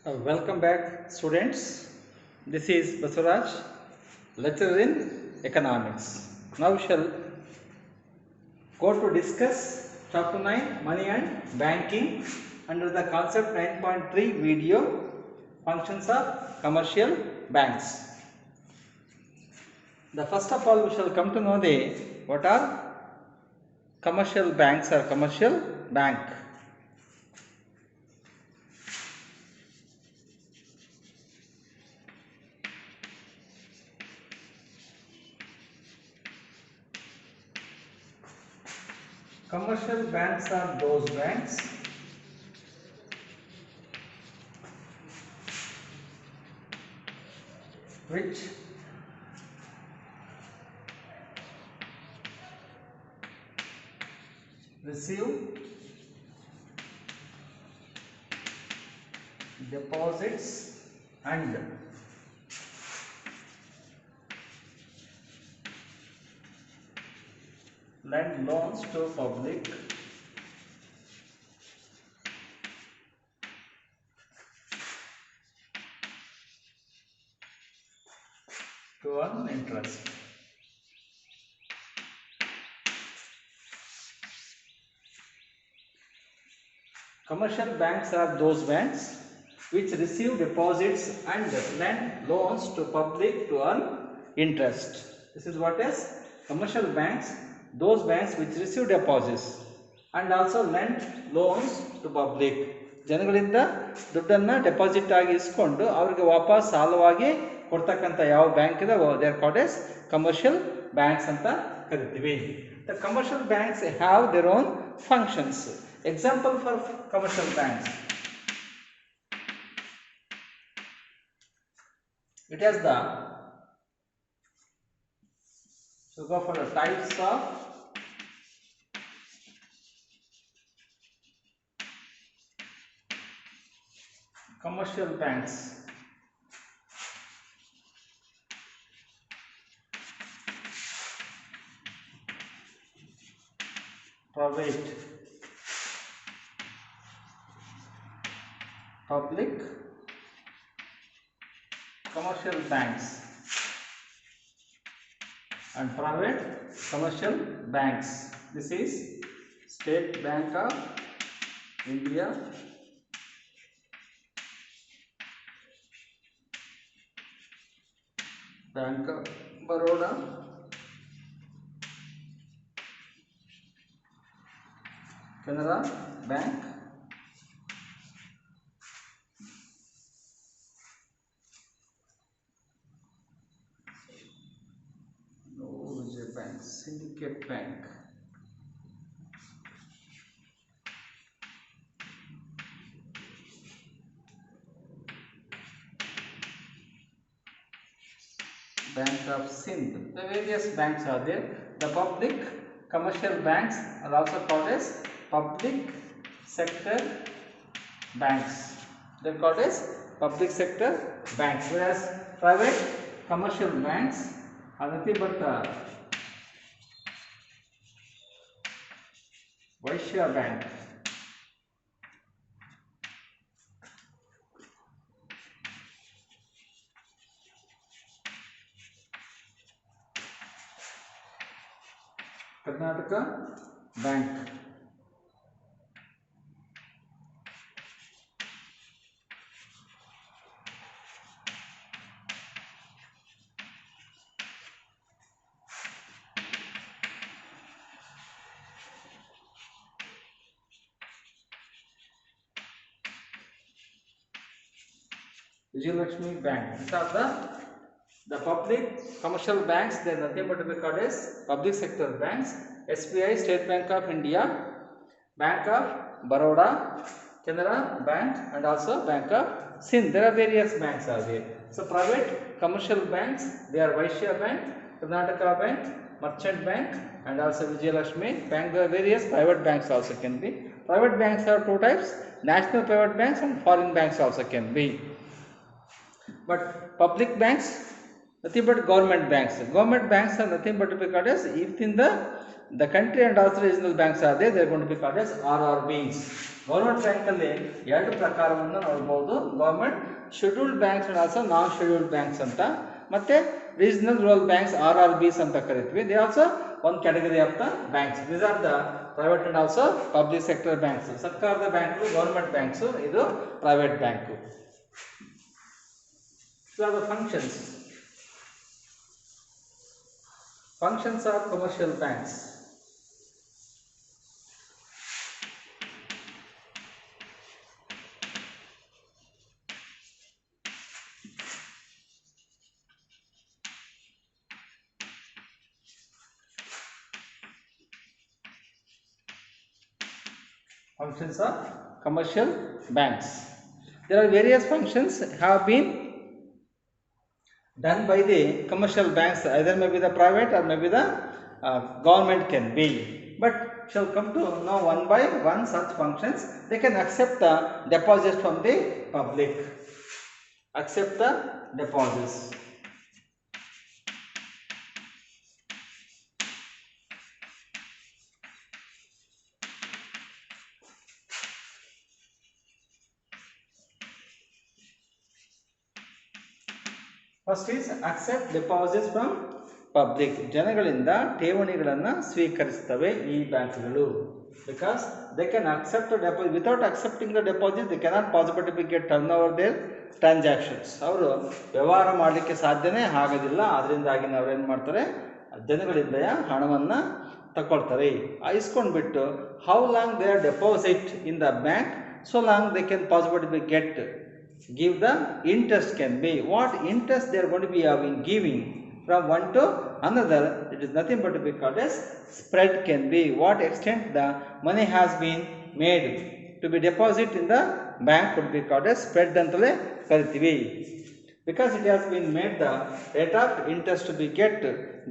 Welcome back, students. This is Baswaraj, lecturer in economics. Now we shall go to discuss chapter 9, money and banking, under the concept 9.3 video, functions of commercial banks. The first of all, we shall come to know what are commercial banks or commercial bank. Commercial banks are those banks which receive deposits and lend loans to public to earn interest. Commercial banks are those banks which receive deposits and lend loans to public to earn interest. This is what is commercial banks, those banks which receive deposits and also lend loans to public. ಜನಗಳಿಂದ ದುಡ್ಡನ್ನು deposit ಆಗಿ ಇಸ್ಕೊಂಡು ಅವರಿಗೆ ವಾಪಸ್ ಸಾಲವಾಗಿ ಕೊಡ್ತಕ್ಕಂಥ ಯಾವ bank ಇದೆ they are called as commercial banks ಅಂತ ಕರಿತೀವಿ. The commercial banks have their own functions. Example for commercial banks. It has the, so go for the types of commercial banks. Private, public, commercial banks and private commercial banks. This is State Bank of India, Bank of Baroda, Canara Bank, Bank, Syndicate Bank, Bank of Sindh. The various banks are there. The public commercial banks are also called as public sector banks. They are called as public sector banks. Whereas private commercial banks are nothing but Vaishya Bank. Karnataka Bank. Vijayalakshmi Bank. These are the public commercial banks. They are nothing but to be called as public sector banks. SBI, State Bank of India, Bank of Baroda, Canara Bank and also Bank of Sindh. There are various banks are there. So private commercial banks, they are Vaishya Bank, Karnataka Bank, Merchant Bank and also Vijayalakshmi Bank. There are various private banks also can be. Private banks are two types, national private banks and foreign banks also can be. But public banks, nothing but government banks. Government banks are nothing but to be called as within the the country and also regional banks are there, they are going to be called as RRBs. Government ಬ್ಯಾಂಕಲ್ಲಿ ಎರಡು ಪ್ರಕಾರವನ್ನು ನೋಡ್ಬೋದು, government scheduled banks and also non scheduled banks ಅಂತ, ಮತ್ತೆ regional rural banks RRBs ಅಂತ ಕರಿತೀವಿ. They also one category of the banks. These are the private and also public sector banks. ಸರ್ಕಾರದ bank, government banks, ಇದು private bank. These are the functions. Functions of commercial banks. Functions of commercial banks. There are various functions have been done by the commercial banks, either maybe the private or maybe the government can be, but shall come to know one by one such functions. They can accept the deposits from the public, accept the deposits. First is accept deposits from public. ಜನಗಳಿಂದ ಠೇವಣಿಗಳನ್ನು ಸ್ವೀಕರಿಸುತ್ತವೆ ಈ ಬ್ಯಾಂಕ್ಗಳು. Because they can accept the deposit. Without accepting the deposit, they cannot possibly get turnover their transactions. ಅವರು ವ್ಯವಹಾರ ಮಾಡಲಿಕ್ಕೆ ಸಾಧ್ಯನೇ ಆಗೋದಿಲ್ಲ. ಅದರಿಂದಾಗಿ ನಾವು ಏನು ಮಾಡ್ತಾರೆ, ಜನಗಳಿಂದ ಹಣವನ್ನು ತಗೊಳ್ತಾರೆ. ಇಸ್ಕೊಂಡ್ಬಿಟ್ಟು how long their deposit in the bank, so long they can possibly get give the interest can be. What interest they are going to be having giving from one to another, it is nothing but to be called as spread can be. What extent the money has been made to be deposited in the bank could be called as spread antale karitivi. Because it has been made the rate of interest to be get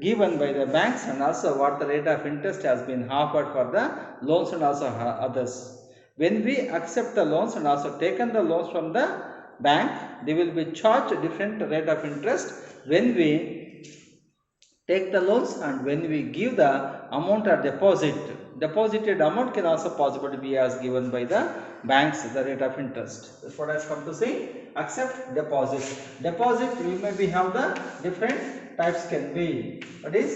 given by the banks, and also what the rate of interest has been offered for the loans and also others. When we accept the loans and also taken the loans from the bank, they will be charged different rate of interest when we take the loans and when we give the amount or deposited amount can also possibly be as given by the banks, the rate of interest. That's what I have come to say. Accept deposit. Deposit we maybe have the different types can be. That is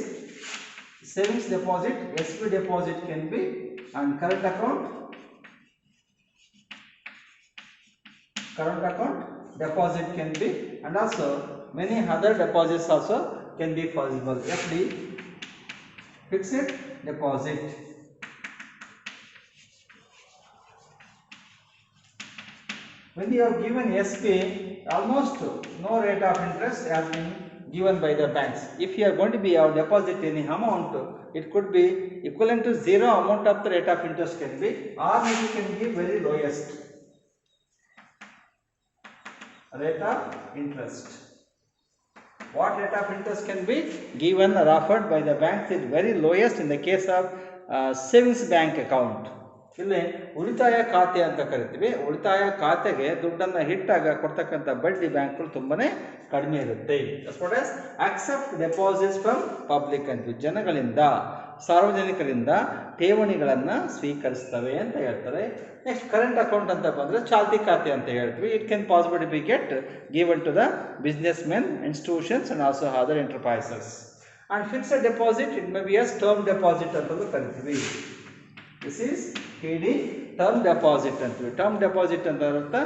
savings deposit, SP deposit can be, and current account deposit can be, and also many other deposits also can be possible. FD, fixed deposit. When you have given SP, almost no rate of interest has been given by the banks. If you are going to be deposit any amount, it could be equivalent to zero amount of the rate of interest can be, or maybe can give very lowest rate of interest. What rate of interest can be given or offered by the banks is very lowest in the case of savings bank account. ಇಲ್ಲಿ ಉಳಿತಾಯ ಖಾತೆ ಅಂತ ಕರಿತೀವಿ. ಉಳಿತಾಯ ಖಾತೆಗೆ ದುಡ್ಡನ್ನು ಇಟ್ಟಾಗ ಕೊಡ್ತಕ್ಕಂಥ ಬಡ್ಡಿ ಬ್ಯಾಂಕ್ಗಳು ತುಂಬಾನೇ ಕಡಿಮೆ ಇರುತ್ತೆ. accept deposits from public ಅಂತೀವಿ. ಜನಗಳಿಂದ, ಸಾರ್ವಜನಿಕರಿಂದ ಠೇವಣಿಗಳನ್ನು ಸ್ವೀಕರಿಸ್ತವೆ ಅಂತ ಹೇಳ್ತಾರೆ. ನೆಕ್ಸ್ಟ್ ಕರೆಂಟ್ ಅಕೌಂಟ್ ಅಂತ ಬಂದರೆ ಚಾಲ್ತಿ ಖಾತೆ ಅಂತ ಹೇಳ್ತೀವಿ. It can possible be get given to the businessmen, institutions and also other enterprises. And fixed deposit it may be as term deposit ಅಂತಲೂ ಕರಿತೀವಿ. This is TD term deposit ಅಂತೀವಿ. Term deposit ಅಂತ ಅರ್ಥ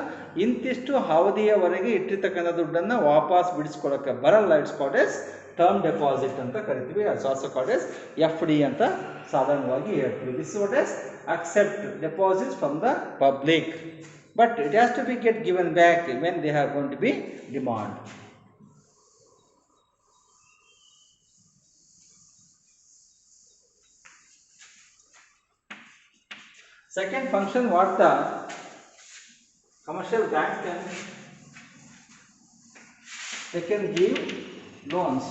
ಇಂತಿಷ್ಟು ಅವಧಿಯವರೆಗೆ ಇಟ್ಟಿರ್ತಕ್ಕಂಥ ದುಡ್ಡನ್ನು ವಾಪಸ್ ಬಿಡಿಸ್ಕೊಳಕ್ಕೆ ಬರಲ್ಲ. It's called as term deposit ಅಂತ ಕರಿತೀವಿ. It's also called as FD ಅಂತ ಸಾಧಾರಣವಾಗಿ ಹೇಳ್ತೀವಿ. This what as accept deposits from the public, but it has to be get given back when they are going to be demand. Second function what the commercial banks can, they can give loans.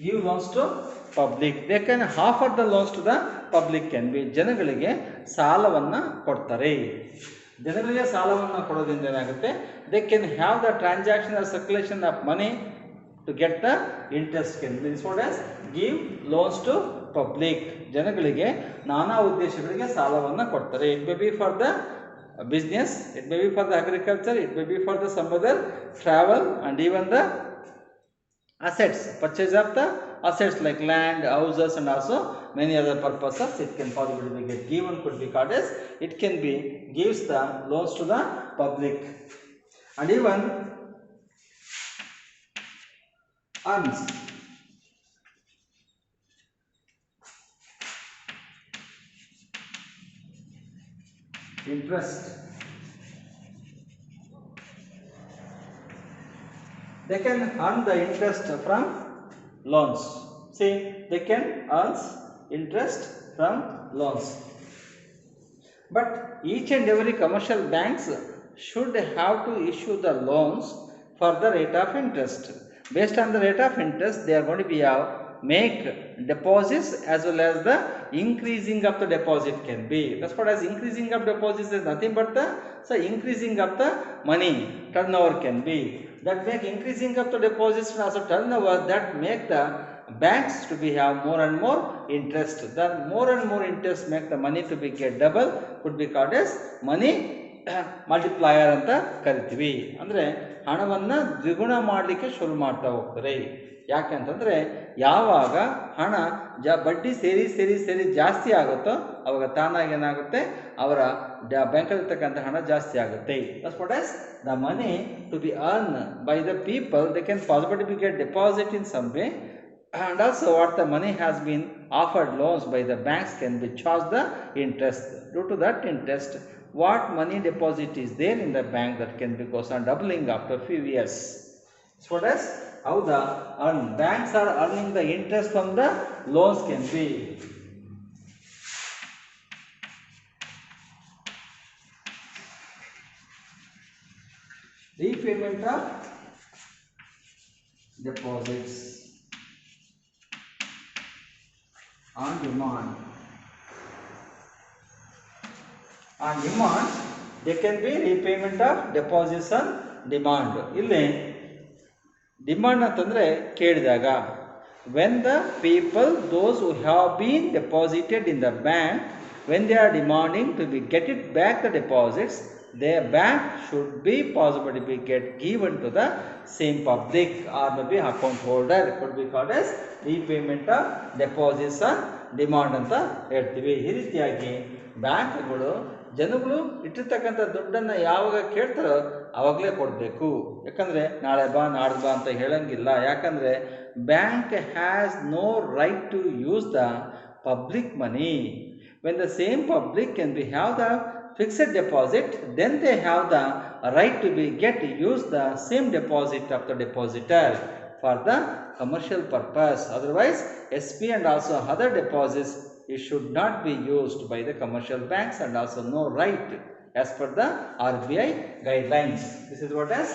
Give loans to public. They can offer the loans to the public can be. ಜನಗಳಿಗೆ ಸಾಲವನ್ನು ಕೊಡ್ತಾರೆ. ಜನಗಳಿಗೆ ಸಾಲವನ್ನು ಕೊಡೋದ್ರಿಂದ ಏನಾಗುತ್ತೆ, they can have the transaction or circulation of money to get the interest can be what as give loans to public. ಜನಗಳಿಗೆ ನಾನಾ ಉದ್ದೇಶಗಳಿಗೆ ಸಾಲವನ್ನು ಕೊಡ್ತಾರೆ. It may be for the business, it may be for the agriculture, it may be for the some other travel and even the assets, purchase of the assets like land, houses and also many other purposes. It can possibly be get given, could be called as it can be gives the loans to the public and even earns interest. They can earn the interest from loans. See, they can earn interest from loans. But each and every commercial banks should have to issue the loans for the rate of interest. Based on the rate of interest, they are going to be make deposits as well as the increasing of the deposit can be. That's what as increasing of deposits is nothing but the increasing of the money turnover can be. That make increasing of the deposits and also turnover, that make the banks to be have more and more interest. The more and more interest make the money to be get double, could be called as money ಮಲ್ಟಿಪ್ಲಾಯರ್ ಅಂತ ಕರಿತೀವಿ. ಅಂದರೆ ಹಣವನ್ನು ದ್ವಿಗುಣ ಮಾಡಲಿಕ್ಕೆ ಶುರು ಮಾಡ್ತಾ ಹೋಗ್ತಾರೆ. ಯಾಕೆಂತಂದರೆ ಯಾವಾಗ ಹಣ ಬಡ್ಡಿ ಸೇರಿ ಸೇರಿ ಸೇರಿ ಜಾಸ್ತಿ ಆಗುತ್ತೋ ಅವಾಗ ತಾನಾಗಿ ಏನಾಗುತ್ತೆ, ಅವರ ಬ್ಯಾಂಕಲ್ಲಿರ್ತಕ್ಕಂಥ ಹಣ ಜಾಸ್ತಿ ಆಗುತ್ತೆ. That's what as the money to be earn by the people, they can possible be get deposit in some way, and also what the money has been offered loans by the banks can be charged the interest. Due to that interest, what money deposit is there in the bank, that can be goes on doubling after few years. So what is how the banks are earning the interest from the loans can be. Repayment of deposits on demand. On demand, there can be repayment of deposits on demand. ಇಲ್ಲಿ demand ಅಂತಂದರೆ ಕೇಳಿದಾಗ, when the people, those who have been deposited in the bank, when they are demanding to be get it back the deposits, their bank should be possible to be get given to the same public or maybe account holder. It could be called as repayment of deposits on demand ಅಂತ ಹೇಳ್ತೀವಿ. ಈ ರೀತಿಯಾಗಿ ಬ್ಯಾಂಕ್ಗಳು ಜನಗಳು ಇಟ್ಟಿರ್ತಕ್ಕಂಥ ದುಡ್ಡನ್ನು ಯಾವಾಗ ಕೇಳ್ತಾರೋ ಆವಾಗಲೇ ಕೊಡಬೇಕು. ಯಾಕಂದರೆ ನಾಳೆ ಬಾ ನಾಡ್ದು ಬಾ ಅಂತ ಹೇಳಂಗಿಲ್ಲ. ಯಾಕಂದರೆ bank has no right to use the public money. When the same public can be have the fixed deposit, then they have the right to be get use the same deposit of the depositor for the commercial purpose. Otherwise, SP and also other deposits, it should not be used by the commercial banks and also no right as per the RBI guidelines. This is what is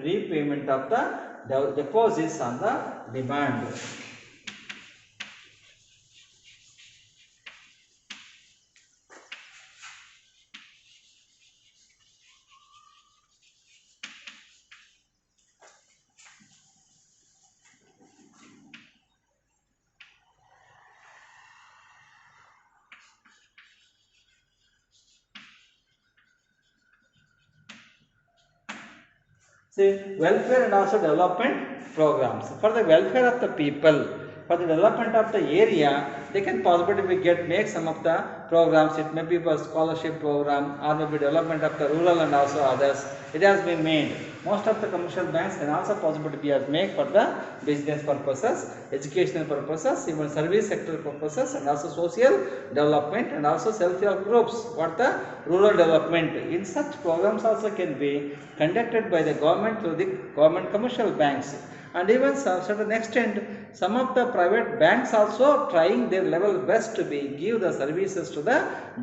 repayment of the deposits on the demand. See, welfare and also development programs. For the welfare of the people, for the development of the area, they can possibly make some of the programs. It may be a scholarship program or maybe development of the rural and also others. It has been made. Most of the commercial banks can also possibly be made for the business purposes, educational purposes, even service sector purposes and also social development and also self-help groups. What the rural development. In such programs also can be conducted by the government through the government commercial banks. And even to a certain extent, some of the private banks also trying their level best to be give the services to the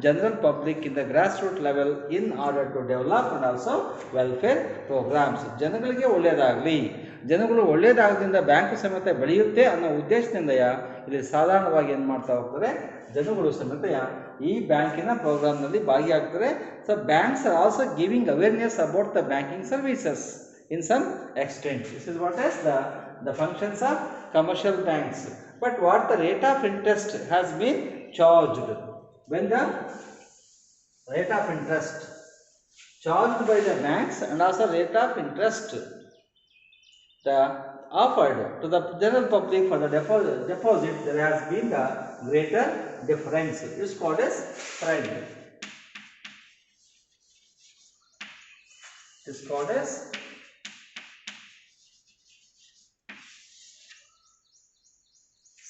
general public in the grassroots level in order to develop and also welfare programs. ಜನಗಳಿಗೆ ಒಳ್ಳೆಯದಾಗಲಿ, ಜನಗಳು ಒಳ್ಳೆಯದಾಗದಿಂದ bank ಸಮೇತ ಬೆಳೆಯುತ್ತೆ ಅನ್ನೋ ಉದ್ದೇಶದಿಂದ ಇಲ್ಲಿ ಸಾಧಾರಣವಾಗಿ ಏನು ಮಾಡ್ತಾ ಹೋಗ್ತಾರೆ, ಜನಗಳು ಸಮೇತ ಈ ಬ್ಯಾಂಕಿನ ಪ್ರೋಗ್ರಾಮ್ನಲ್ಲಿ ಭಾಗಿಯಾಗ್ತಾರೆ. So banks are also giving awareness about the banking services in some extent. This is what is the the functions of commercial banks. But what the rate of interest has been charged? When the rate of interest charged by the banks and also rate of interest the offered to the general public for the deposit, there has been the greater difference. It is called as spread. It is called as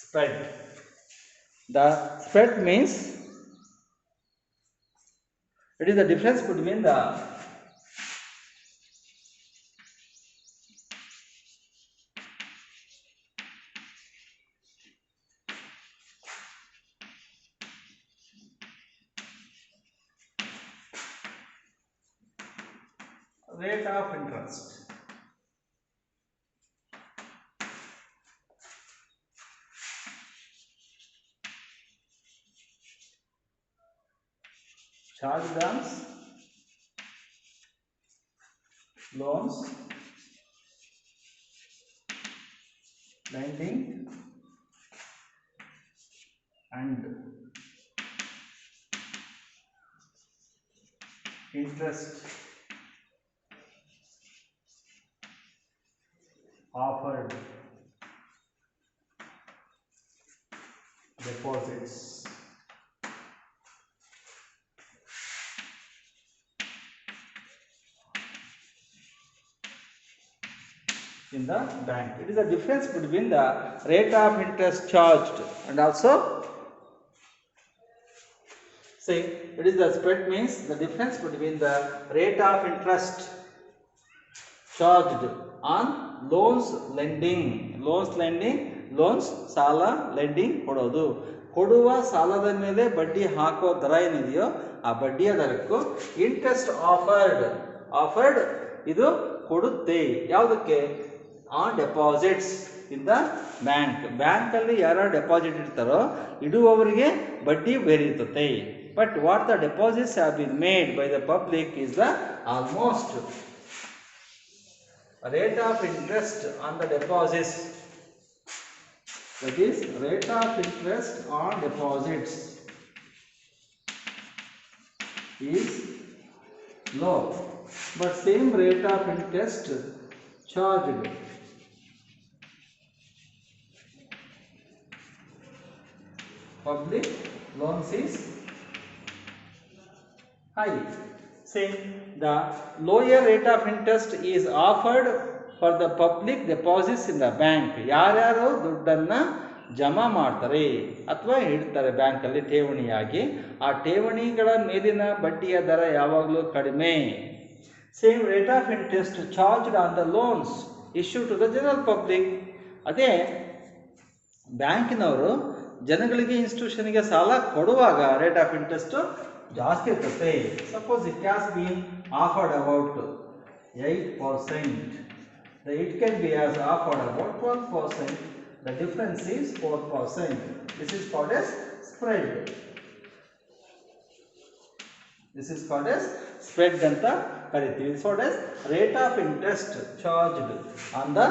spread. The spread means it is the difference between the rate of interest charged on loans, lending and interest offered deposits. In the bank, it is the difference between the rate of interest charged and also see, it is the spread means the difference between the rate of interest charged on loans ಸಾಲ lending ಕೊಡೋದು, ಕೊಡುವ ಸಾಲದ ಮೇಲೆ ಬಡ್ಡಿ ಹಾಕೋ ದರ ಏನಿದೆಯೋ ಆ ಬಡ್ಡಿಯ ದರಕ್ಕೂ ಇಂಟ್ರೆಸ್ಟ್ ಆಫರ್ಡ್ ಇದು ಕೊಡುತ್ತೆ. ಯಾವುದಕ್ಕೆ? On deposits in the bank ಅಲ್ಲಿ ಯಾರು ಡೆಪಾಸಿಟ್ ಇಡ್ತಾರೋ ಇಡುವವರಿಗೆ ಬಡ್ಡಿ ಬೇರೆ ಇರ್ತದೆ. But what the deposits have been made by the public is the almost rate of interest on the deposits, that is rate of interest on deposits is low, but same rate of interest charged public loans is high. Say the lower rate of interest is offered for the public deposits in the bank. ಯಾರ್ಯಾರು ದುಡ್ಡನ್ನು ಜಮಾ ಮಾಡ್ತಾರೆ ಅಥವಾ ಇಡ್ತಾರೆ ಬ್ಯಾಂಕಲ್ಲಿ ಠೇವಣಿಯಾಗಿ, ಆ ಠೇವಣಿಗಳ ಮೇಲಿನ ಬಡ್ಡಿಯ ದರ ಯಾವಾಗಲೂ ಕಡಿಮೆ. Same rate of interest charged on the loans issue to the general public. ಅದೇ ಬ್ಯಾಂಕಿನವರು ಜನಗಳಿಗೆ ಇನ್ಸ್ಟಿಟ್ಯೂಷನ್ಗೆ ಸಾಲ ಕೊಡುವಾಗ ರೇಟ್ ಆಫ್ ಇಂಟ್ರೆಸ್ಟ್ ಜಾಸ್ತಿ ಇರ್ತದೆ. Suppose it has been offered about 8%, it can be as offered about 12%. The difference is 4%. This is called as spread. This is called as spread ಅಂತ ಕರಿತೀವಿ. This is called as rate of interest charged on the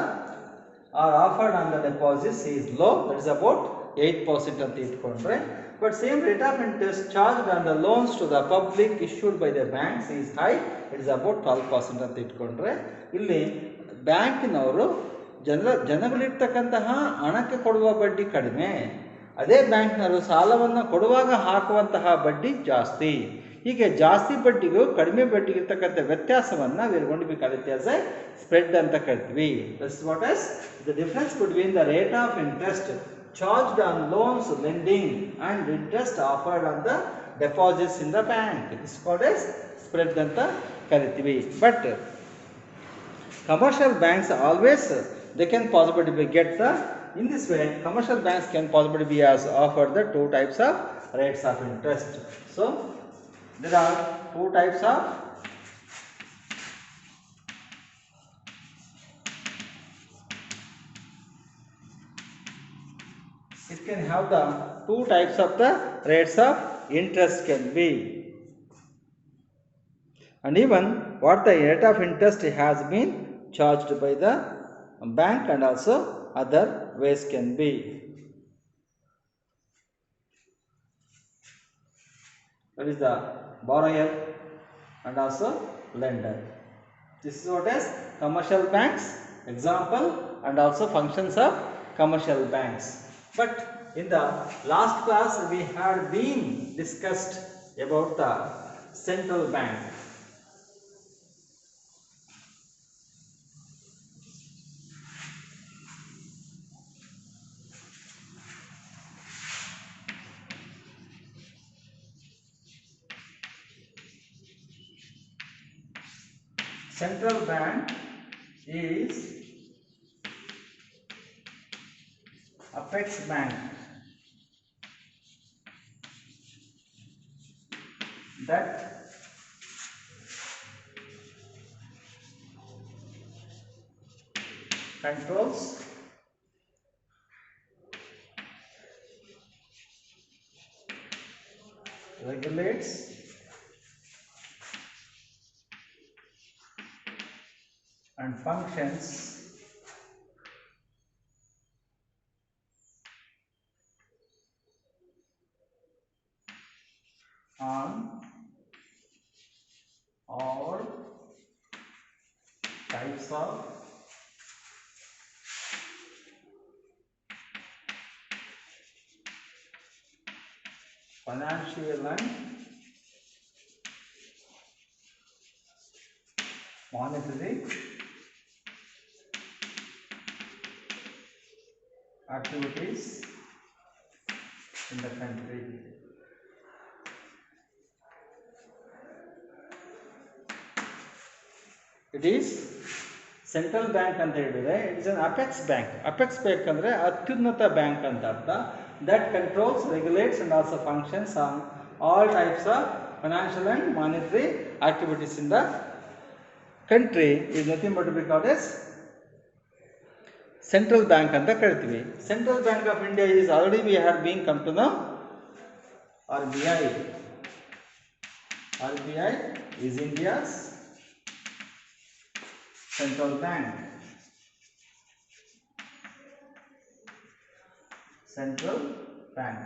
or offered on the deposits is low, that is about 8% ಅಂತ ಇಟ್ಕೊಂಡ್ರೆ. But same rate of interest charged on the loans to the public issued by the banks is high, it is about 12% ಅಂತ ಇಟ್ಕೊಂಡ್ರೆ, ಇಲ್ಲಿ ಬ್ಯಾಂಕಿನವರು ಜನಗಳಿರ್ತಕ್ಕಂತಹ ಹಣಕ್ಕೆ ಕೊಡುವ ಬಡ್ಡಿ ಕಡಿಮೆ, ಅದೇ ಬ್ಯಾಂಕ್ನವರು ಸಾಲವನ್ನು ಕೊಡುವಾಗ ಹಾಕುವಂತಹ ಬಡ್ಡಿ ಜಾಸ್ತಿ. ಹೀಗೆ ಜಾಸ್ತಿ ಬಡ್ಡಿಗೂ ಕಡಿಮೆ ಬಡ್ಡಿಗೆ ಇರ್ತಕ್ಕಂಥ ವ್ಯತ್ಯಾಸವನ್ನು we are going to be called as a spread ಅಂತ ಕರಿತೀವಿ. This is what is the difference between the rate of interest charged on loans, lending and interest offered on the deposits in the bank. This is called as spread ಅಂತ ಕರಿತೀವಿ. But commercial banks always they can possibly get the, in this way commercial banks can possibly be as offered the two types of rates of interest. So there are two types of it can have the two types of the rates of interest can be, and even what the rate of interest has been charged by the bank and also other ways can be. That is the borrower and also lender. This is what is commercial banks, example and also functions of commercial banks. But in the last class we had been discussed about the central bank. Central bank is apex bank that controls regulates and functions on all types of financial and monetary activities in the country. It is central bank ಅಂತ ಹೇಳಿದರೆ it is an apex bank. Apex bank ಅಂದರೆ ಅತ್ಯುನ್ನತ bank ಅಂತ ಅರ್ಥ. That controls, regulates and also functions on all types of financial and monetary activities in the country is nothing but be called as central bank ಅಂತ ಕರಿತೀವಿ. Central bank of India is already we have been come to know RBI. RBI is India's central bank. Central bank.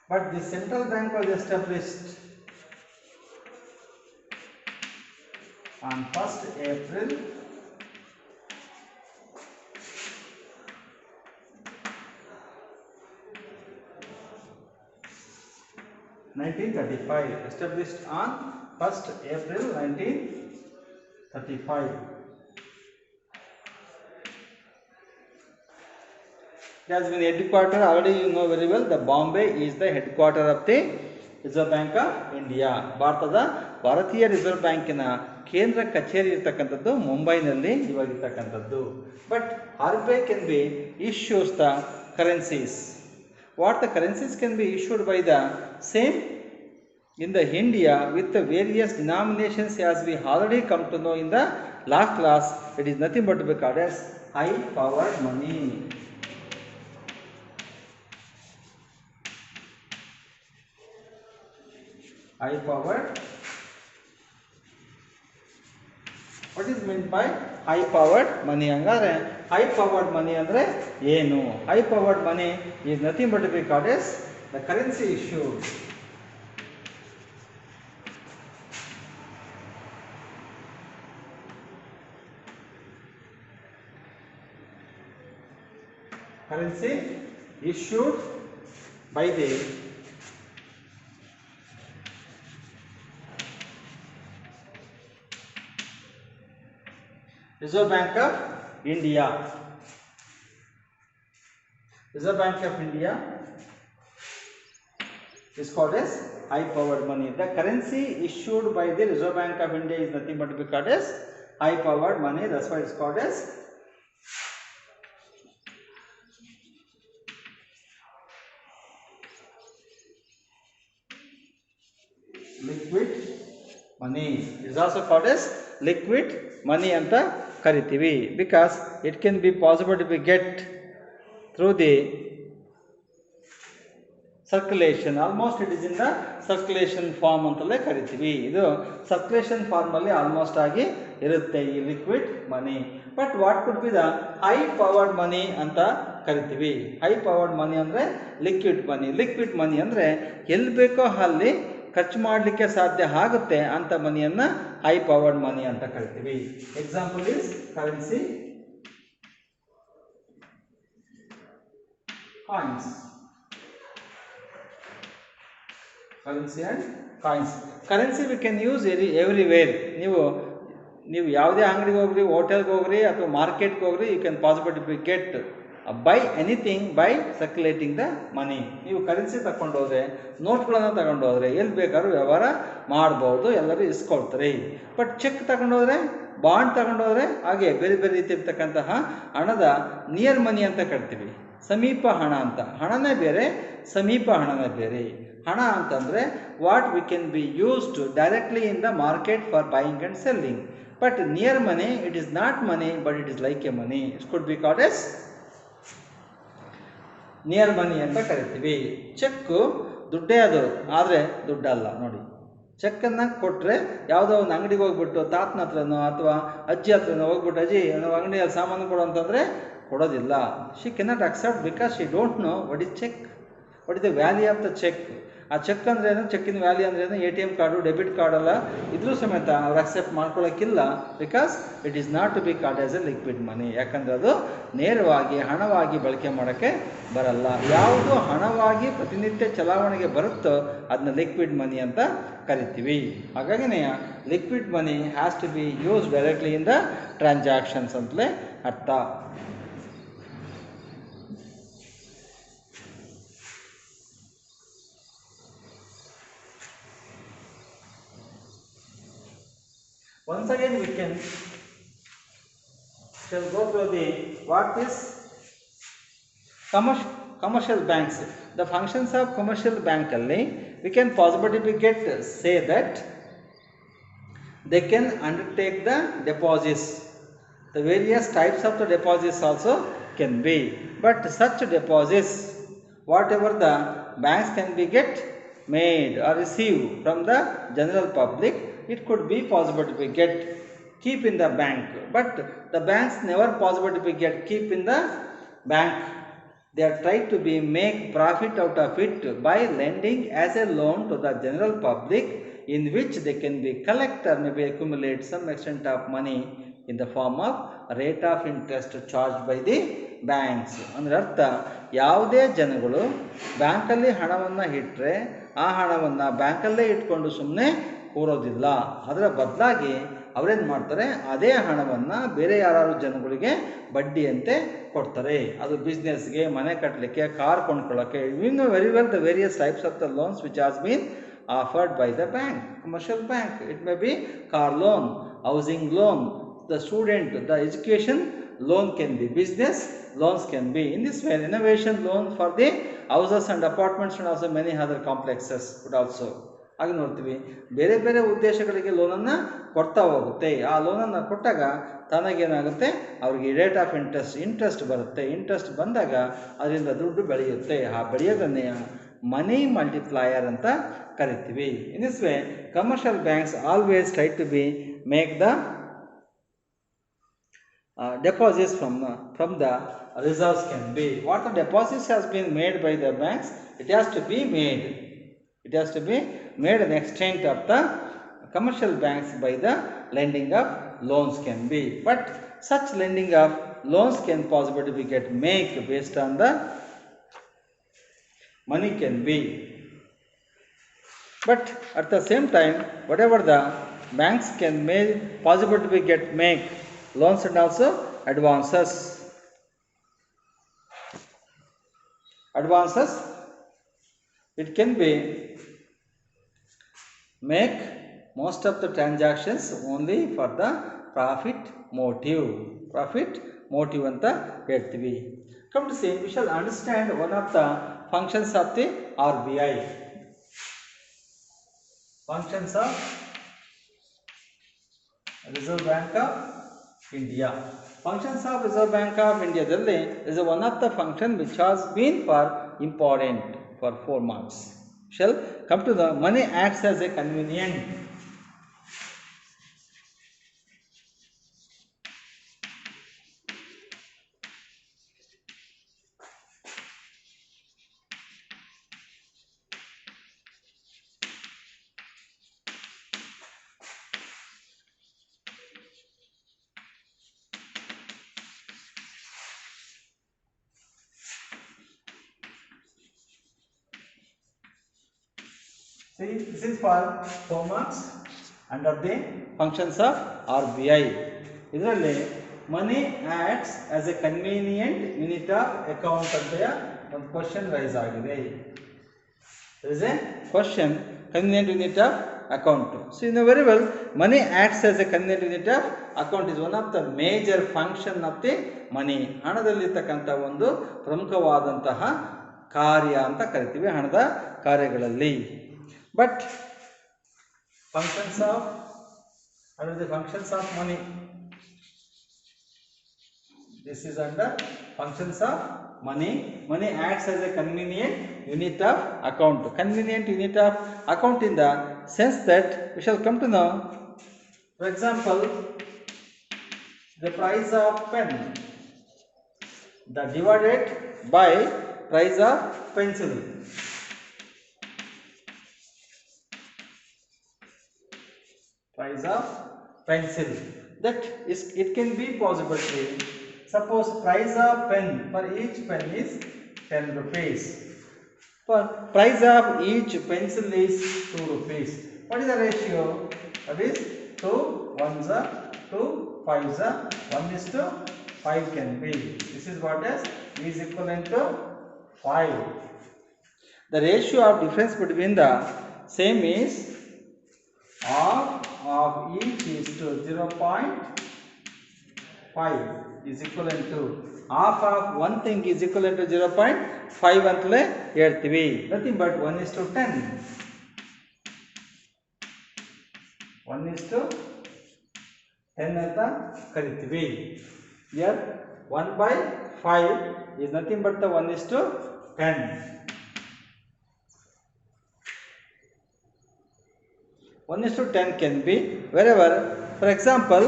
But the central bank was established on 1st April 1935. Established on 1st April 1935. It has been headquartered, already you know very well, the Bombay is the headquarter of the Reserve Bank of India. ಭಾರತದ ಭಾರತೀಯ reserve ಬ್ಯಾಂಕಿನ ಕೇಂದ್ರ ಕಚೇರಿ ಇರತಕ್ಕಂಥದ್ದು ಮುಂಬೈನಲ್ಲಿ ಇವಾಗಿರ್ತಕ್ಕಂಥದ್ದು. But RBI can be issues the currencies. What the currencies can be issued by the same in the India with the various denominations, as we already come to know in the last class. It is nothing but to be called as high powered money. High powered. What is meant by high powered money? Hangare high powered money andre ಏನು? High powered money is nothing but to be called as the currency issued by the Reserve Bank of India. Reserve Bank of India is called as high powered money. The currency issued by the Reserve Bank of India is nothing but to be called as high powered money. That's why it's called as liquid money. It is also called as liquid money anta ಕರಿತೀವಿ, because it can be possible to be get through the circulation. Almost it is in the circulation form ಅಂತಲೇ ಕರಿತೀವಿ. ಇದು circulation form ಅಲ್ಲಿ almost ಆಗಿ ಇರುತ್ತೆ ಈ liquid money. But what could be the high powered money ಅಂತ ಕರಿತೀವಿ. High powered ಮನಿ ಅಂದರೆ ಲಿಕ್ವಿಡ್ ಮನಿ. ಲಿಕ್ವಿಡ್ ಮನಿ ಅಂದರೆ ಎಲ್ಲಿ ಬೇಕೋ ಅಲ್ಲಿ ಖರ್ಚು ಮಾಡಲಿಕ್ಕೆ ಸಾಧ್ಯ ಆಗುತ್ತೆ ಅಂತ ಮನಿಯನ್ನು ಹೈ ಪವರ್ಡ್ ಮನಿ ಅಂತ ಕರಿತೀವಿ. Example is currency, coins. Currency and coins. Currency we can use everywhere. ನೀವು ಯಾವುದೇ ಅಂಗಡಿಗೆ ಹೋಗ್ರಿ, ಹೋಟೆಲ್ಗೆ ಹೋಗ್ರಿ ಅಥವಾ ಮಾರ್ಕೆಟ್ಗೆ ಹೋಗ್ರಿ, you can possibility get buy anything by circulating the money. ನೀವು ಕರೆನ್ಸಿ ತಗೊಂಡು ಹೋದರೆ, ನೋಟ್ಗಳನ್ನು ತಗೊಂಡು ಹೋದರೆ ಎಲ್ಲಿ ಬೇಕಾದ್ರೂ ವ್ಯವಹಾರ ಮಾಡ್ಬೋದು, ಎಲ್ಲರೂ ಇಸ್ಕೊಳ್ತಾರೆ. ಬಟ್ ಚೆಕ್ ತಗೊಂಡೋದ್ರೆ, ಬಾಂಡ್ ತಗೊಂಡೋದ್ರೆ, ಹಾಗೆ ಬೇರೆ ಬೇರೆ ರೀತಿ ಇರ್ತಕ್ಕಂತಹ ಹಣದ ನಿಯರ್ ಮನಿ ಅಂತ ಕರಿತೀವಿ. ಸಮೀಪ ಹಣ ಅಂತ. ಹಣನೇ ಬೇರೆ, ಸಮೀಪ ಹಣನೇ ಬೇರೆ. ಹಣ ಅಂತಂದರೆ what we can be used directly in the market for buying and selling. But near money, it is not money but it is like a money. It could be called as near money ಅಂತ ಕರಿತೀವಿ. Cheque ದುಡ್ಡೇ ಅದು, ಆದರೆ ದುಡ್ಡಲ್ಲ. ನೋಡಿ, ಚೆಕ್ಕನ್ನು ಕೊಟ್ಟರೆ ಯಾವುದೋ ಒಂದು ಅಂಗಡಿಗೆ ಹೋಗ್ಬಿಟ್ಟು ತಾತನ ಹತ್ರನೋ ಅಥವಾ ಅಜ್ಜಿ ಹತ್ರನೋ ಹೋಗ್ಬಿಟ್ಟು, ಅಜ್ಜಿ ನಾವು ಅಂಗಡಿಯಲ್ಲಿ ಸಾಮಾನು ಕೊಡು ಅಂತಂದರೆ ಕೊಡೋದಿಲ್ಲ. She cannot accept because she don't know what is cheque, what is the value of the cheque. ಆ ಚೆಕ್ ಅಂದ್ರೇನು, ಚೆಕ್ಕಿನ ವ್ಯಾಲ್ಯೂ ಅಂದ್ರೇನು, ATM ಕಾರ್ಡು, ಡೆಬಿಟ್ ಕಾರ್ಡಲ್ಲ ಇದ್ರೂ ಸಮೇತ ಅವ್ರು ಅಕ್ಸೆಪ್ಟ್ ಮಾಡ್ಕೊಳ್ಳೋಕ್ಕಿಲ್ಲ. Because it is not to be called as a liquid money. ಯಾಕಂದರೆ ಅದು ನೇರವಾಗಿ ಹಣವಾಗಿ ಬಳಕೆ ಮಾಡೋಕ್ಕೆ ಬರಲ್ಲ. ಯಾವುದು ಹಣವಾಗಿ ಪ್ರತಿನಿತ್ಯ ಚಲಾವಣೆಗೆ ಬರುತ್ತೋ ಅದನ್ನ ಲಿಕ್ವಿಡ್ ಮನಿ ಅಂತ ಕರಿತೀವಿ. ಹಾಗಾಗಿನೇ liquid money has to be use directly in the transactions ಅಂತಲೇ ಅರ್ಥ. Once again we shall go through the what is commercial banks. The functions of commercial bank alli we can possibly get say that they can undertake the deposits. The various types of the deposits also can be, but such deposits whatever the banks can be get made or receive from the general public, it could be possible to be get keep in the bank, but the banks never possible to be get keep in the bank. They are trying to be make profit out of it by lending as a loan to the general public, in which they can be collect or maybe accumulate some extent of money in the form of rate of interest charged by the banks. ಅಂದರೆ ಅರ್ಥ, ಯಾವುದೇ ಜನಗಳು ಬ್ಯಾಂಕಲ್ಲಿ ಹಣವನ್ನು ಇಟ್ಟರೆ ಆ ಹಣವನ್ನು ಬ್ಯಾಂಕಲ್ಲೇ ಇಟ್ಕೊಂಡು ಸುಮ್ಮನೆ ಕೂರೋದಿಲ್ಲ. ಅದರ ಬದಲಾಗಿ ಅವರೇನು ಮಾಡ್ತಾರೆ, ಅದೇ ಹಣವನ್ನು ಬೇರೆ ಯಾರು ಜನಗಳಿಗೆ ಬಡ್ಡಿಯಂತೆ ಕೊಡ್ತಾರೆ. ಅದು ಬಿಸ್ನೆಸ್ಗೆ, ಮನೆ ಕಟ್ಟಲಿಕ್ಕೆ, ಕಾರ್ ಕೊಂಡ್ಕೊಳ್ಳೋಕ್ಕೆ. You know very well the various types of the loans which has been offered by the bank, commercial bank. It may be car loan, housing loan, the student, the education loan can be, business loans can be. In this way, innovation loan for the houses and apartments and also many other complexes would also. ಹಾಗೆ ನೋಡ್ತೀವಿ, ಬೇರೆ ಬೇರೆ ಉದ್ದೇಶಗಳಿಗೆ ಲೋನನ್ನು ಕೊಡ್ತಾ ಹೋಗುತ್ತೆ. ಆ ಲೋನನ್ನು ಕೊಟ್ಟಾಗ ತನಗೇನಾಗುತ್ತೆ, ಅವ್ರಿಗೆ ರೇಟ್ ಆಫ್ ಇಂಟ್ರೆಸ್ಟ್ ಬರುತ್ತೆ. ಇಂಟ್ರೆಸ್ಟ್ ಬಂದಾಗ ಅದರಿಂದ ದುಡ್ಡು ಬೆಳೆಯುತ್ತೆ. ಆ ಬೆಳೆಯೋದನ್ನೇ ಮನಿ ಮಲ್ಟಿಪ್ಲಾಯರ್ ಅಂತ ಕರಿತೀವಿ. In this way commercial banks always try to be make the deposits from the reserves can be. What the deposits has been made by the banks, it has to be made. It has to be made an extent of the commercial banks by the lending of loans can be. But such lending of loans can possibly be get make based on the money can be. But at the same time, whatever the banks can make possible to be get make loans and also advances. It can be make most of the transactions only for the profit motive ಅಂತ ಹೇಳ್ತೀವಿ. Come to see, we shall understand one of the functions of the RBI. Functions of Reserve Bank of India. Functions of Reserve Bank of India ದಲ್ಲಿ is one of the function which has been for important for 4 marks. Shall come to the money acts as a convenient. See, this is for 4 marks under the functions of RBI. ಇದರಲ್ಲಿ money acts as a convenient unit of account ಅಂತ ಒಂದು question raise ಆಗಿದೆ. There is a question, convenient unit of account. So you know very well, money acts as a convenient unit of account is one of the major function of the money. ಹಣದಲ್ಲಿರ್ತಕ್ಕಂಥ ಒಂದು ಪ್ರಮುಖವಾದಂತಹ ಕಾರ್ಯ ಅಂತ ಕರಿತೀವಿ ಹಣದ ಕಾರ್ಯಗಳಲ್ಲಿ. But functions of under the functions of money, this is under functions of money. Money acts as a convenient unit of account. Convenient unit of account in the sense that we shall come to know. For example, the price of pen, the divided by price of pencil. Price of pencil. That is, it can be possible to suppose price of pen for each pen is 10 rupees. For price of each pencil is 2 rupees. What is the ratio? That is 2 1s are 2 5s are 1:5 can be. This is what is equivalent to 5. The ratio of difference between the same is half of each is to 0.5 is equivalent to half of one thing is equivalent to 0.5 ಅಂತಲೇ ಹೇಳ್ತೀವಿ. Nothing but 1:10. 1:10 ಅಂತ ಕರಿತೀವಿ. Here 1/5 is nothing but the 1:10. 1:10 can be wherever, for example,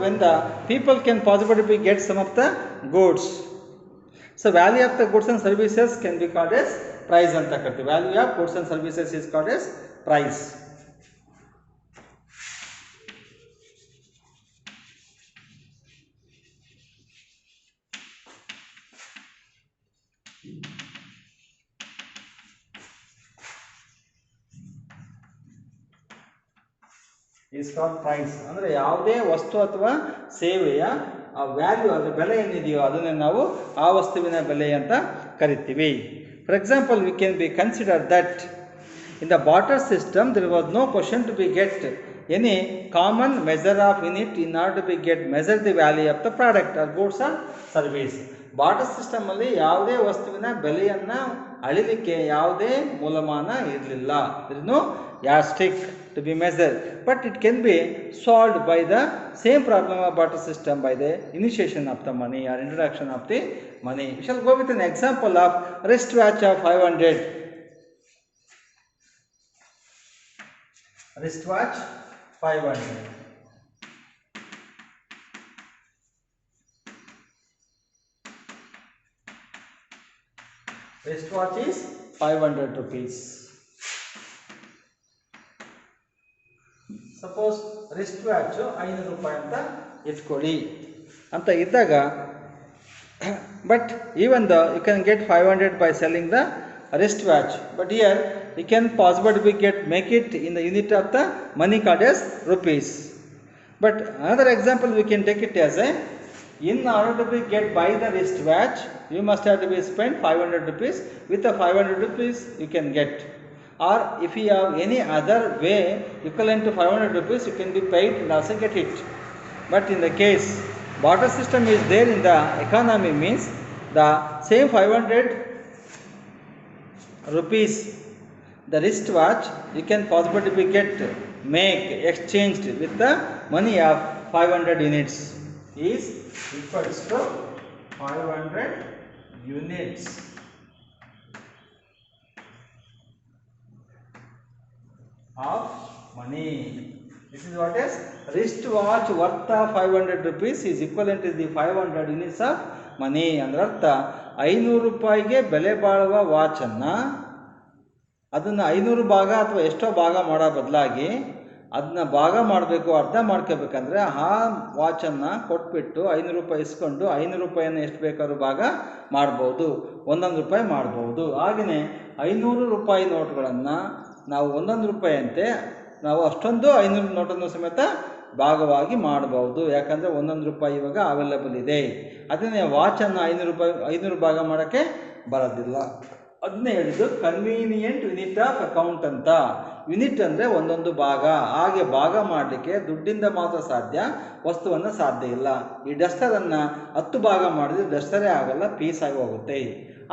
when the people can possibly get some of the goods, so value of the goods and services can be called as price anta karti. Value of goods and services is called as price. is called price. ಅಂದರೆ ಯಾವುದೇ ವಸ್ತು ಅಥವಾ ಸೇವೆಯ ಆ value ಅದರ ಬೆಲೆ ಏನಿದೆಯೋ ಅದನ್ನೇ ನಾವು ಆ ವಸ್ತುವಿನ ಬೆಲೆ ಅಂತ ಕರಿತೀವಿ. For example, V can B consider that in the barter system there was no question to be get any common measure of unit in order to be get measure the value of the product or goods or service. Barter system ಅಲ್ಲಿ ಯಾವುದೇ ವಸ್ತುವಿನ ಬೆಲೆಯನ್ನ ಅಳಿಲಿಕ್ಕೆ ಯಾವುದೇ ಮೂಲಮಾನ ಇರಲಿಲ್ಲ. there is no yardstick to be measured, but it can be solved by the same problem of barter system by the initiation of the money or introduction of the money. We shall go with an example of wristwatch of 500. Wristwatch 500. Wristwatch is 500 rupees. Suppose wristwatch 500 ರೂಪಾಯಿ ಅಂತ ಇಟ್ಕೊಳ್ಳಿ ಅಂತ ಇದ್ದಾಗ, but even the you can get 500 by selling the wristwatch, but here you can possible be get make it in the unit of the money card as rupees. But another example we can take it as a, in order to be get buy the wrist watch, you must have to be spent 500 rupees. With the 500 rupees you can get, or if you have any other way equivalent to 500 rupees, you can be paid and also get it. But in the case barter system is there in the economy, means the same 500 rupees, the wristwatch, you can possibly be get make exchanged with the money of 500 units is equals to 500 units of money. This is what is wristwatch worth of 500 rupees is equivalent to the 500 units of money. ಅಂದ್ರೆ ಅರ್ಥ 500 ರೂಪಾಯಿಗೆ ಬೆಲೆ ಬಾಳುವ ವಾಚನ್ನು ಅದನ್ನು 500 ಭಾಗ ಅಥವಾ ಎಷ್ಟೋ ಭಾಗ ಮಾಡೋ ಬದಲಾಗಿ ಅದನ್ನ ಭಾಗ ಮಾಡಬೇಕು, ಅರ್ಧ ಮಾಡ್ಕೋಬೇಕಂದ್ರೆ ಆ ವಾಚನ್ನು ಕೊಟ್ಬಿಟ್ಟು 500 ರೂಪಾಯಿ ಇಸ್ಕೊಂಡು 500 ರೂಪಾಯಿಯನ್ನು ಎಷ್ಟು ಬೇಕಾದ್ರೂ ಭಾಗ ಮಾಡ್ಬೋದು, 1 ರೂಪಾಯಿ ಮಾಡ್ಬೋದು. ಹಾಗೆಯೇ 500 ರೂಪಾಯಿ ನೋಟುಗಳನ್ನು ನಾವು 1 ರೂಪಾಯಿಯಂತೆ ನಾವು ಅಷ್ಟೊಂದು 500 ನೋಟನ್ನು ಸಮೇತ ಭಾಗವಾಗಿ ಮಾಡಬಹುದು. ಯಾಕಂದರೆ 1 ರೂಪಾಯಿ ಇವಾಗ ಅವೈಲೇಬಲ್ ಇದೆ. ಅದನ್ನೇ ವಾಚನ್ನು 500 ಭಾಗ ಮಾಡೋಕ್ಕೆ ಬರೋದಿಲ್ಲ. ಅದನ್ನೇ ಹೇಳಿದ್ದು ಕನ್ವೀನಿಯೆಂಟ್ ಯೂನಿಟ್ ಆಫ್ ಅಕೌಂಟ್ ಅಂತ. ಯೂನಿಟ್ ಅಂದರೆ ಒಂದೊಂದು ಭಾಗ. ಹಾಗೆ ಭಾಗ ಮಾಡಲಿಕ್ಕೆ ದುಡ್ಡಿಂದ ಮಾತ್ರ ಸಾಧ್ಯ, ವಸ್ತುವನ್ನು ಸಾಧ್ಯ ಇಲ್ಲ. ಈ ಡಸ್ಟರನ್ನು 10 ಭಾಗ ಮಾಡಿದ್ರೆ ಡಸ್ಟರೇ ಆಗಲ್ಲ, ಪೀಸ್ ಆಗಿ ಹೋಗುತ್ತೆ.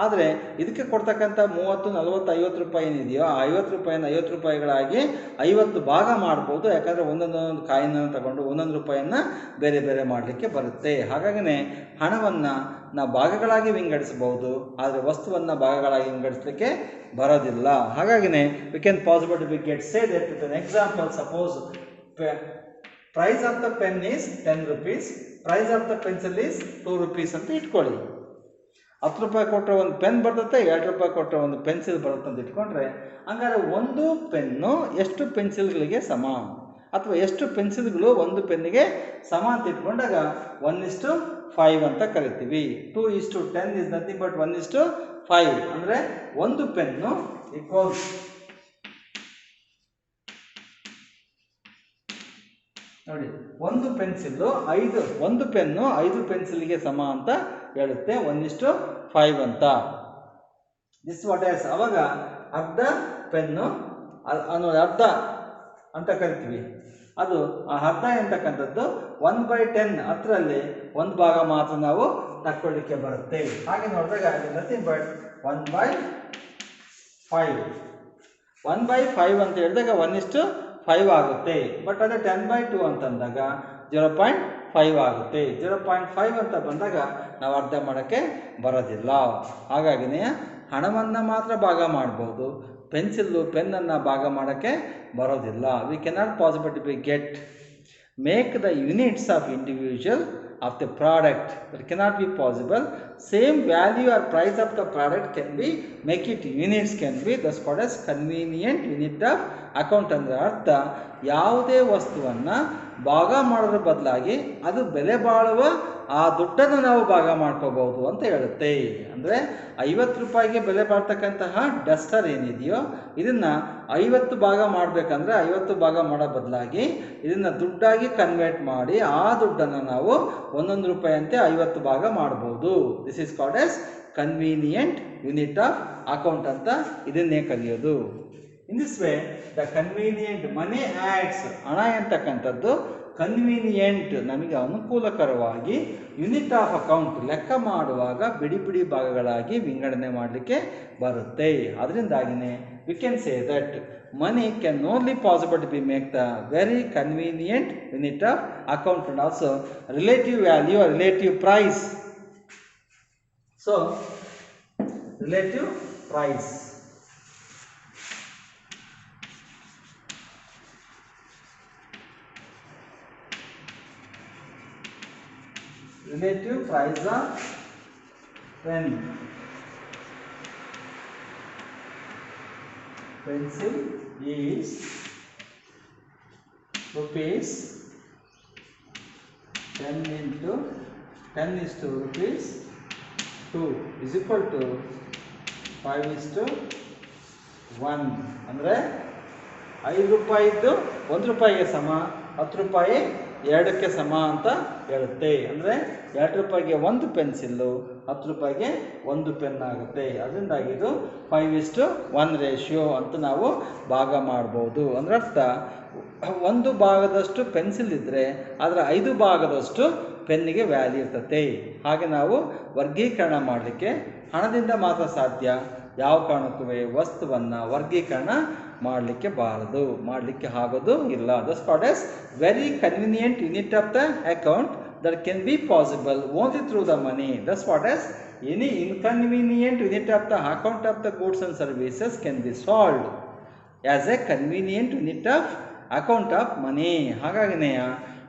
ಆದರೆ ಇದಕ್ಕೆ ಕೊಡ್ತಕ್ಕಂಥ 30, 40, 50 ರೂಪಾಯಿ ಏನಿದೆಯೋ ಆ 50 ರೂಪಾಯಿನ 50 ರೂಪಾಯಿಗಳಾಗಿ 50 ಭಾಗ ಮಾಡ್ಬೋದು. ಯಾಕಂದರೆ ಒಂದೊಂದೊಂದು ಕಾಯಿನನ್ನು ತಗೊಂಡು 1 ರೂಪಾಯಿಯನ್ನು ಬೇರೆ ಬೇರೆ ಮಾಡಲಿಕ್ಕೆ ಬರುತ್ತೆ. ಹಾಗಾಗಿನೇ ಹಣವನ್ನು ನಾವು ಭಾಗಗಳಾಗಿ ವಿಂಗಡಿಸಬಹುದು, ಆದರೆ ವಸ್ತುವನ್ನು ಭಾಗಗಳಾಗಿ ವಿಂಗಡಿಸಲಿಕ್ಕೆ ಬರೋದಿಲ್ಲ. ಹಾಗಾಗಿನೇ we can possible to be get say that with an example. Suppose price of the pen is 10 rupees, price of the pencil is 2 rupees ಅಂತ ಇಟ್ಕೊಳ್ಳಿ. 10 ರೂಪಾಯಿ ಕೊಟ್ಟರೆ ಒಂದು ಪೆನ್ ಬರ್ತದೆ, 2 ರೂಪಾಯಿ ಕೊಟ್ಟರೆ ಒಂದು ಪೆನ್ಸಿಲ್ ಬರುತ್ತೆ ಅಂತ ಇಟ್ಕೊಂಡ್ರೆ, ಹಂಗಾರೆ ಒಂದು ಪೆನ್ನು ಎಷ್ಟು ಪೆನ್ಸಿಲ್ಗಳಿಗೆ ಸಮ, ಅಥವಾ ಎಷ್ಟು ಪೆನ್ಸಿಲ್ಗಳು ಒಂದು ಪೆನ್ನಿಗೆ ಸಮ ಅಂತ ಇಟ್ಕೊಂಡಾಗ 1:5 ಅಂತ ಕರಿತೀವಿ. 2:10 ಇಸ್ ನಥಿಂಗ್ ಬಟ್ 1:5. ಅಂದರೆ ಒಂದು ಪೆನ್ನು ಈಕ್ವಲ್ಸ್ ನೋಡಿ, ಒಂದು ಪೆನ್ಸಿಲ್ಲು ಒಂದು ಪೆನ್ನು 5 ಪೆನ್ಸಿಲ್ಗೆ ಸಮ ಅಂತ ಹೇಳುತ್ತೆ, 1:5 ಅಂತ. ದಿಸ್ ವಾಟ್ ಆಸ್ ಅವಾಗ ಅರ್ಧ ಪೆನ್ನು ಅರ್ಧ ಅಂತ ಕರಿತೀವಿ. ಅದು ಆ ಅರ್ಧ ಎಂತಕ್ಕಂಥದ್ದು 1/10, ಅದರಲ್ಲಿ 1 ಭಾಗ ಮಾತ್ರ ನಾವು ತಕ್ಕೊಳ್ಳಿಕ್ಕೆ ಬರುತ್ತೆ. ಹಾಗೆ ನೋಡಿದಾಗ ನಥಿಂಗ್ ಬಟ್ 1/5. 1/5 ಅಂತ ಹೇಳಿದಾಗ 1:5 ಆಗುತ್ತೆ. ಬಟ್ ಅದೇ 10/2 ಅಂತಂದಾಗ 0.5 ಆಗುತ್ತೆ. 0.5 ಅಂತ ಬಂದಾಗ ನಾವು ಅರ್ಧ ಮಾಡೋಕ್ಕೆ ಬರೋದಿಲ್ಲ. ಹಾಗಾಗಿನೇ ಹಣವನ್ನು ಮಾತ್ರ ಭಾಗ ಮಾಡ್ಬೋದು, ಪೆನ್ಸಿಲ್ಲು ಪೆನ್ನನ್ನು ಭಾಗ ಮಾಡೋಕ್ಕೆ ಬರೋದಿಲ್ಲ. We cannot possible to be get make the units of individual of the product. That cannot be possible. Same value or price of the product can be make it units can be thus called as convenient unit of account. ಅಂದರೆ ಅರ್ಥ ಯಾವುದೇ ವಸ್ತುವನ್ನು ಭಾಗ ಮಾಡೋದ್ರ ಬದಲಾಗಿ ಅದು ಬೆಲೆ ಬಾಳುವ ಆ ದುಡ್ಡನ್ನು ನಾವು ಭಾಗ ಮಾಡ್ಕೋಬಹುದು ಅಂತ ಹೇಳುತ್ತೆ. ಅಂದರೆ 50 ರೂಪಾಯಿಗೆ ಬೆಲೆ ಬಾಳ್ತಕ್ಕಂತಹ ಡಸ್ಟರ್ ಏನಿದೆಯೋ ಇದನ್ನು 50 ಭಾಗ ಮಾಡಬೇಕಂದ್ರೆ 50 ಭಾಗ ಮಾಡೋ ಬದಲಾಗಿ ಇದನ್ನು ದುಡ್ಡಾಗಿ ಕನ್ವರ್ಟ್ ಮಾಡಿ ಆ ದುಡ್ಡನ್ನು ನಾವು 1 ರೂಪಾಯಿಯಂತೆ 50 ಭಾಗ ಮಾಡ್ಬೋದು. This is called as convenient unit of account ಅಂತ ಇದನ್ನೇ ಕಲಿಯೋದು. ಇನ್ this way the convenient money ads, ಹಣ ಎಂತಕ್ಕಂಥದ್ದು ಕನ್ವೀನಿಯೆಂಟ್ ನಮಗೆ ಅನುಕೂಲಕರವಾಗಿ ಯೂನಿಟ್ ಆಫ್ ಅಕೌಂಟ್ ಲೆಕ್ಕ ಮಾಡುವಾಗ ಬಿಡಿ ಬಿಡಿ ಭಾಗಗಳಾಗಿ ವಿಂಗಡಣೆ ಮಾಡಲಿಕ್ಕೆ ಬರುತ್ತೆ. ಅದರಿಂದಾಗಿನೇ we can say that money can only possible to be make the very convenient unit of account and also relative value or relative price. So relative price, relative price of pen, pencil is rupees 10 into 10 is to rupees 2 is equal to 5:1. ಅಂದರೆ 5 ರೂಪಾಯಿದ್ದು 1 ರೂಪಾಯಿಗೆ ಸಮ, 10 ರೂಪಾಯಿ 2ಕ್ಕೆ ಸಮ ಅಂತ ಹೇಳುತ್ತೆ. ಅಂದರೆ 2 ರೂಪಾಯಿಗೆ 1 pencil, 10 ರೂಪಾಯಿಗೆ 1 ಪೆನ್ ಆಗುತ್ತೆ. ಅದರಿಂದಾಗಿ ಇದು 5:1 ರೇಷಿಯೋ ಅಂತ ನಾವು ಭಾಗ ಮಾಡ್ಬೋದು. ಅಂದ್ರೆ ಅರ್ಥ 1 ಭಾಗದಷ್ಟು ಪೆನ್ಸಿಲ್ ಇದ್ದರೆ ಅದರ 5 ಭಾಗದಷ್ಟು ಪೆನ್ನಿಗೆ ವ್ಯಾಲ್ಯೂ ಇರ್ತದೆ. ಹಾಗೆ ನಾವು ವರ್ಗೀಕರಣ ಮಾಡಲಿಕ್ಕೆ ಹಣದಿಂದ ಮಾತ್ರ ಸಾಧ್ಯ, ಯಾವ ಕಾರಣಕ್ಕೂ ವಸ್ತುವನ್ನು ವರ್ಗೀಕರಣ ಮಾಡಲಿಕ್ಕೆ ಮಾಡಲಿಕ್ಕೆ ಆಗೋದು ಇಲ್ಲ. Thus called as very convenient unit of the account that can be possible only through the money. That's what as any inconvenient unit of the account of the goods and services can be solved as a convenient unit of account of money. ಹಾಗಾಗಿನೇ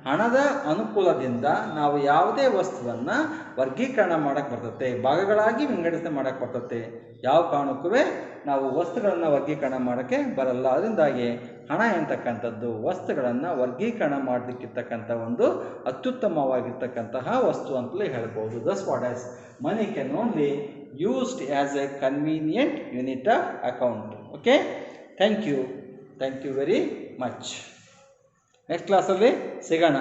ಹಣದ ಅನುಕೂಲದಿಂದ ನಾವು ಯಾವುದೇ ವಸ್ತುವನ್ನು ವರ್ಗೀಕರಣ ಮಾಡೋಕ್ಕೆ ಬರ್ತತೆ, ಭಾಗಗಳಾಗಿ ವಿಂಗಡಿಸಿ ಮಾಡೋಕ್ಕೆ ಬರ್ತತೆ. ಯಾವ ಕಾರಣಕ್ಕೂ ನಾವು ವಸ್ತುಗಳನ್ನು ವರ್ಗೀಕರಣ ಮಾಡೋಕ್ಕೆ ಬರಲ್ಲ. ಅದರಿಂದಾಗಿ ಹಣ ಎಂತಕ್ಕಂಥದ್ದು ವಸ್ತುಗಳನ್ನು ವರ್ಗೀಕರಣ ಮಾಡಲಿಕ್ಕಿರ್ತಕ್ಕಂಥ ಒಂದು ಅತ್ಯುತ್ತಮವಾಗಿರ್ತಕ್ಕಂತಹ ವಸ್ತು ಅಂತಲೇ ಹೇಳ್ಬೋದು. Thus what as money can only used as a convenient unit of account. Okay, thank you very much. Next ಕ್ಲಾಸಲ್ಲಿ ಸಿಗೋಣ.